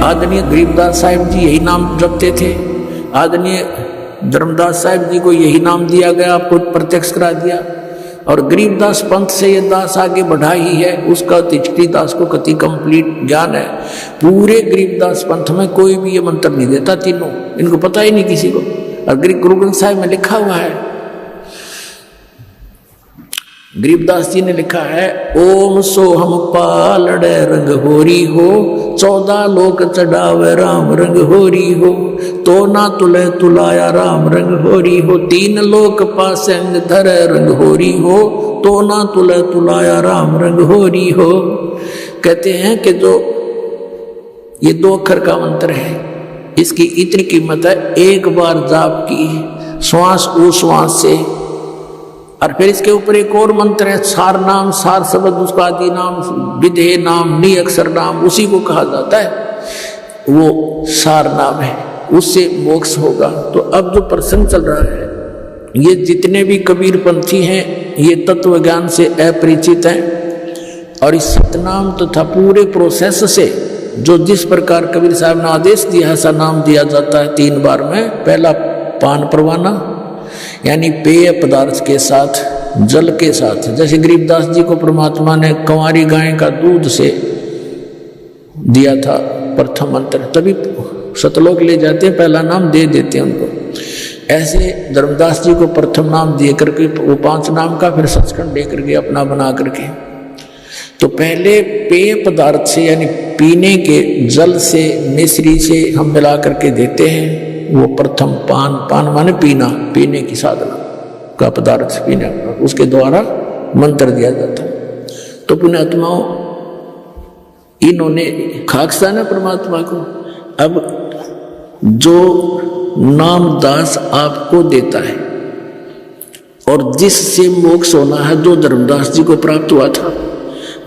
आदरणीय गरीबदास साहिब जी यही नाम जपते थे, आदरणीय धर्मदास साहिब जी को यही नाम दिया गया, आपको प्रत्यक्ष करा दिया। और गरीबदास पंथ से ये दास आगे बढ़ा ही है, उसका तिचकी दास को कति कंप्लीट ज्ञान है। पूरे गरीबदास पंथ में कोई भी ये मंत्र नहीं देता, तीनों इनको पता ही नहीं किसी को। और गुरु ग्रंथ साहिब में लिखा हुआ है, गरीबदास जी ने लिखा है, ओम सोहम पालड़ रंग होरी हो, 14 लोक चढ़ावे राम रंग होरी हो, तो ना तुले तुलाया राम रंग होरी हो, 3 लोक पासंग धर रंग होरी हो, तो ना तुले तुलाया राम रंग होरी हो। कहते हैं कि जो ये 2 अक्षर का मंत्र है, इसकी इतनी कीमत है, एक बार जाप की श्वास उश्वास से। और फिर इसके ऊपर एक और मंत्र है, सार नाम, सार शब्द उसका आदि नाम, विधेय नाम, नी अक्षर नाम, उसी को कहा जाता है, वो सार नाम है, उससे मोक्ष होगा। तो अब जो प्रसंग चल रहा है, ये जितने भी कबीर पंथी हैं ये तत्व ज्ञान से अपरिचित हैं। और इस सतनाम तथा पूरे प्रोसेस से जो जिस प्रकार कबीर साहब ने आदेश दिया ऐसा नाम दिया जाता है 3 बार में। पहला पान परवाना, यानी पेय पदार्थ के साथ, जल के साथ। जैसे गरीबदास जी को परमात्मा ने कंवारी गाय का दूध से दिया था प्रथम मंत्र, तभी सतलोक ले जाते हैं, पहला नाम दे देते हैं उनको। ऐसे धर्मदास जी को प्रथम नाम दे करके वो 5 नाम का फिर सचखंड दे करके अपना बना करके, तो पहले पेय पदार्थ से यानी पीने के जल से, मिश्री से हम मिला करके देते हैं, वो प्रथम पान, पान माने पीना, पीने की साधना का पदार्थ पीने, उसके द्वारा मंत्र दिया जाता है। तो पुण्यात्माओं, इन्होंने खाकसा ना परमात्मा को। अब जो नाम दास आपको देता है और जिससे मोक्ष होना है, जो धर्मदास जी को प्राप्त हुआ था,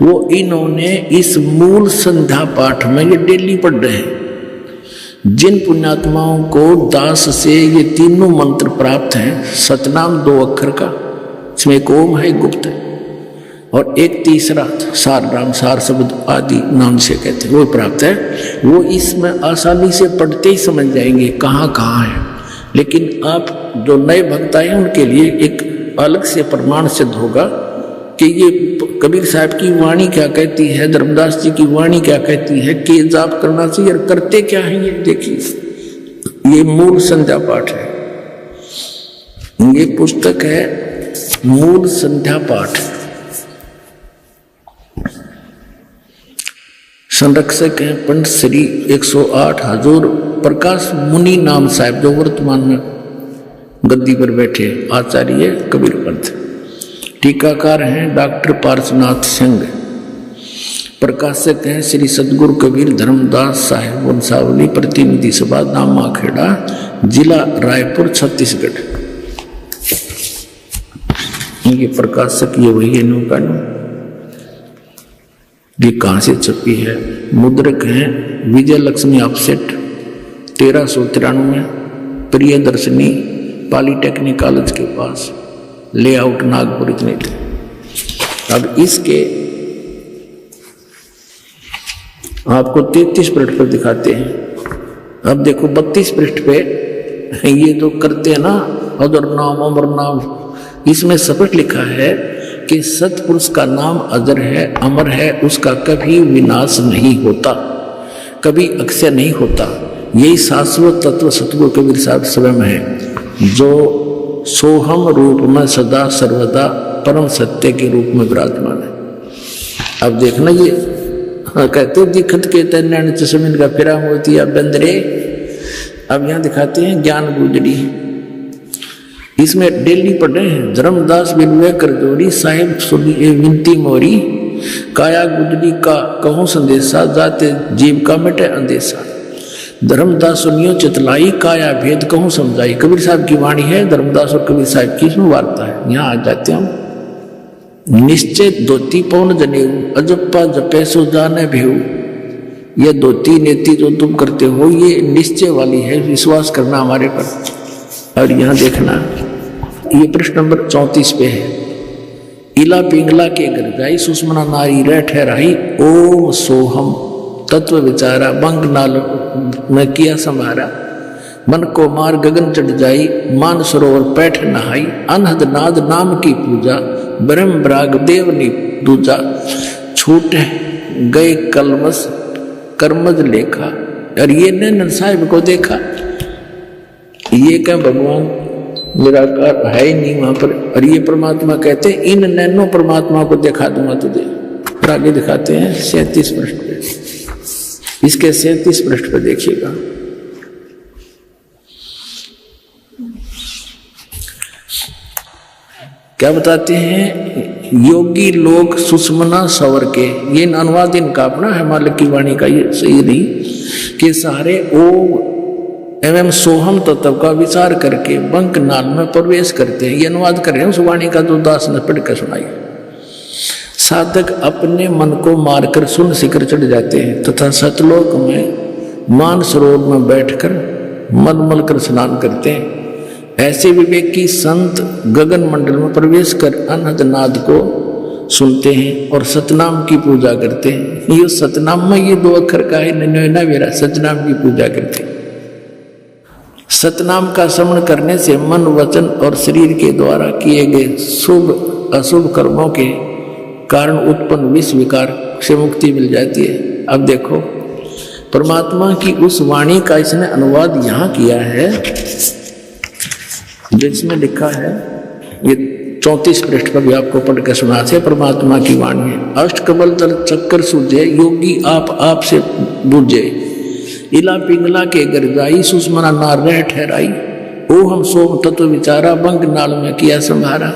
वो इन्होंने इस मूल संध्या पाठ में ये डेली पढ़ रहे हैं। जिन पुण्यात्माओं को दास से ये तीनों मंत्र प्राप्त हैं, सतनाम 2 अक्षर का, इसमें एक ओम है, एक गुप्त है, और एक तीसरा सार नाम, सार शब्द आदि नाम से कहते हैं, वो प्राप्त है, वो इसमें आसानी से पढ़ते ही समझ जाएंगे कहाँ कहाँ है। लेकिन आप जो नए भक्त आए उनके लिए एक अलग से प्रमाण सिद्ध होगा कि ये कबीर साहब की वाणी क्या कहती है, धर्मदास जी की वाणी क्या कहती है, कि जाप करना चाहिए और करते क्या है। ये देखिए, ये मूल संध्या पाठ है, ये पुस्तक है मूल संध्या पाठ। संरक्षक हैं पंडित श्री 108 हजूर प्रकाश मुनि नाम साहब, जो वर्तमान में गद्दी पर बैठे आचार्य कबीर पंथ। टीकाकार हैं डॉक्टर पार्श्वनाथ सिंह। प्रकाशक हैं श्री सदगुरु कबीर धर्मदास साहिब वंशावली, प्रतिनिधि सभा नामाखेड़ा, जिला रायपुर, छत्तीसगढ़। ये प्रकाशक ये वही है, नौका ये कहाँ से छपी है। मुद्रक हैं Vijay Lakshmi offset, 1393, Priyadarshini, polytechnic college के पास, लेआउट नागपुर, इतने थे। अब इसके आपको 33 पृष्ठ पर दिखाते हैं। अब देखो 32 पृष्ठ पे ये जो करते हैं ना, अदर नाम अमर नाम, इसमें स्पष्ट लिखा है कि सतपुरुष का नाम अजर है, अमर है, उसका कभी विनाश नहीं होता, कभी अक्षय नहीं होता। यही शाश्वत तत्व सतगुरु कबीर साहब स्वयं है, जो सोहम रूप में सदा सर्वदा परम सत्य के रूप में विराजमान है। अब देखना, ये कहते दिखत के तैन चश्मिन का फिरा मोतिया बंदरे। अब यहाँ दिखाते हैं ज्ञान गुजरी, इसमें डेली पढ़ रहे हैं। धर्मदास बिलवे कर जोड़ी साहिब सुनी विनती मोरी, काया गुजरी का कहूँ संदेशा, जाते जीव का मिटे अंदेशा। धर्मदास सुनियो चितलाई, काया भेद कहूँ समझाई। कबीर साहब की वाणी है, धर्मदास और कबीर साहब की इसमें वार्ता है। यहाँ आ जाते हम। निश्चय धोती पौन जनेऊ, अजप्पा जपे सो जाने भेऊ। ये धोती नेति जो तुम करते हो ये निश्चय वाली है, विश्वास करना हमारे पर। और यहाँ देखना, ये प्रश्न नंबर 34 पे है। इला पिंगला के घर जाई, सुषमना नारी रह ठहराई, ओम सोहम तत्व विचारा, बंग नाल में किया संभारा। मन को मार गगन चढ़ जाई, मान सरोवर पैठ नहाई। अनहद नाद नाम की पूजा, ब्रह्म ब्राग देव नी दूजा। छूट गए कलमस कर्मज लेखा। और ये नैनन साहिब को देखा, ये क्या भगवान निराकार है ही नहीं वहां पर। और ये परमात्मा कहते हैं इन नैनो परमात्मा को दिखा दूंगा तुझे। और आगे दिखाते हैं 37 पृष्ठ पे, इसके 37 पृष्ठ पे देखिएगा। क्या बताते हैं, योगी लोग सुषमना सवर के, ये अनुवाद इनका अपना है, मालिक की वाणी का ये सही नहीं, कि सारे ओम एवं सोहम तत्व का विचार करके बंक नाल में प्रवेश करते हैं। ये अनुवाद कर रहे हैं उस वाणी का जो दास ने पढ़ कर सुनाई। साधक अपने मन को मारकर सुन शिखर चढ़ जाते हैं तथा सतलोक में मान सरोवर में बैठकर मल कर स्नान करते हैं। ऐसे विवेकी संत गगन मंडल में प्रवेश कर अनहद नाद को सुनते हैं और सतनाम की पूजा करते हैं। ये सतनाम में ये 2 अक्षर का है नवेरा, सतनाम की पूजा करते हैं। सतनाम का श्रवण करने से मन वचन और शरीर के द्वारा किए गए शुभ अशुभ कर्मों के कारण उत्पन्न विष विकार से मुक्ति मिल जाती है। अब देखो परमात्मा की उस वाणी का इसने अनुवाद यहाँ किया है जिसमें लिखा है, ये 34 पृष्ठ पर भी आपको पढ़ के सुनाते। परमात्मा की वाणी है, अष्टकमल तल चक्कर सूझे, योगी आप से बूझे। इला पिंगला के गरजाई, सुषमना नार रह ठहराई। ओ हम सोम तत्व विचारा, बंग नाल में किया संभारा।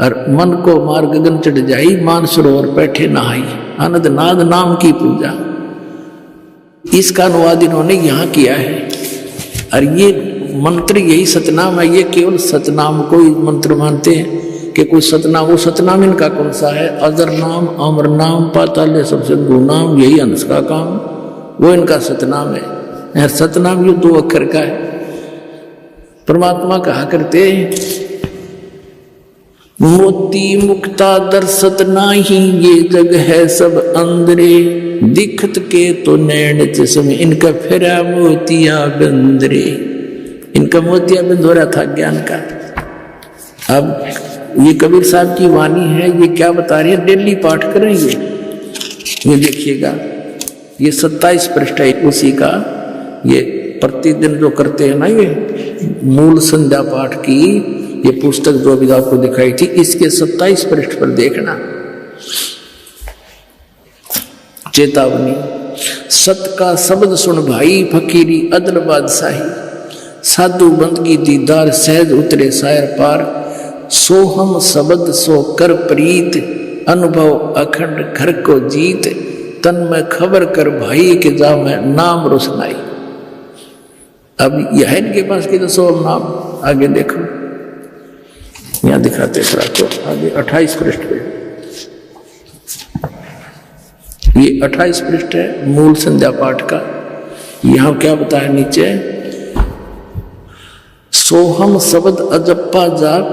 और मन को मार गगन चढ़ जाई, मान सरोवर बैठे नहाई। आनंद नाद नाम की पूजा, इसका अनुवाद इन्होंने यहाँ किया है। और ये मंत्र यही सतनाम है। ये केवल सतनाम को ही मंत्र मानते हैं कि कोई सतनाम, वो सतनाम इनका कौन सा है? अजर नाम, अमर नाम, पाताल सबसे नाम, यही अंश का काम, वो इनका सतनाम है। सतनाम ये 2 अक्षर का है। परमात्मा कहा करते मोती मुक्ता दर्शत नाही, ये जग है सब अंदरे। दिखत के तो नैन चश्मे, इनका फिरा मोतिया बंदरे। इनका मोतिया बंद हो रहा था ज्ञान का। अब ये कबीर साहब की वाणी है, ये क्या बता रही है, डेली पाठ करेंगे। ये देखिएगा, ये 27 पृष्ठ है उसी का। ये प्रतिदिन जो करते हैं ना, ये मूल संध्या पाठ की ये पुस्तक जो अभी आपको दिखाई थी, इसके 27 पृष्ठ पर देखना। चेतावनी, सत का शब्द सुन भाई, फकीरी अदल बादशाही। साधु बंदगी दीदार, सहज उतरे सायर पार। सोहम शब्द सो कर प्रीत, अनुभव अखंड घर को जीत। तन में खबर कर भाई के जा में नाम रोशनाई। अब यह है इनके पास कि सोहम नाम। आगे देखो, यहां दिखाते आपको आगे 28 पृष्ठ पे। ये 28 पृष्ठ है मूल संध्या पाठ का। यहां क्या बताया नीचे, सोहम शब्द अजप्पा जाप,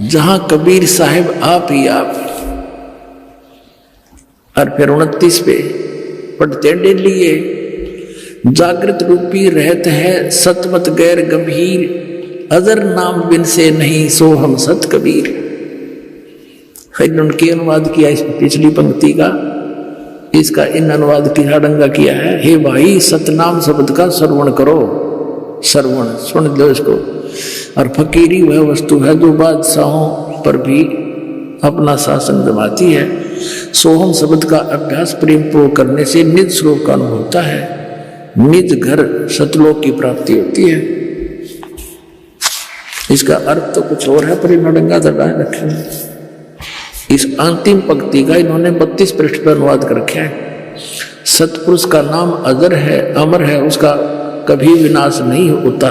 जहां कबीर साहिब आप ही आप। और फिर 29 पे पढ़ते डेली, ये जागृत रूपी रहत है सतमत गैर गंभीर। अजर नाम बिन से नहीं सोहम सत कबीर। फिर उनके अनुवाद किया इस पिछली पंक्ति का, इसका इन अनुवाद टिहाडंगा किया है। हे भाई सतनाम शब्द का श्रवण करो, श्रवण सुन लो इसको। और फकीरी वह वस्तु है जो बादशाहों पर भी अपना शासन जमाती है। सोहम शब्द का अभ्यास प्रेम पूर्वक करने से निज स्वरूप का अनुभव होता है, निज घर सतलोक की प्राप्ति होती है। इसका अर्थ तो कुछ और है, पर इन्होंने दबाए रखे। इस अंतिम पंक्ति का इन्होंने 32 पृष्ठ पर अनुवाद कर रखा है। सतपुरुष का नाम अजर है, अमर है, उसका कभी विनाश नहीं होता,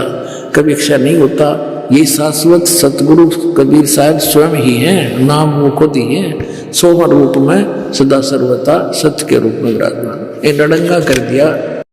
कभी क्षय नहीं होता। ये शाश्वत सतगुरु कबीर साहब स्वयं ही हैं, नाम वो खुद ही हैं। सोहम रूप में सदा सर्वथा सत्य के रूप में विराजमान। ये नडंगा कर दिया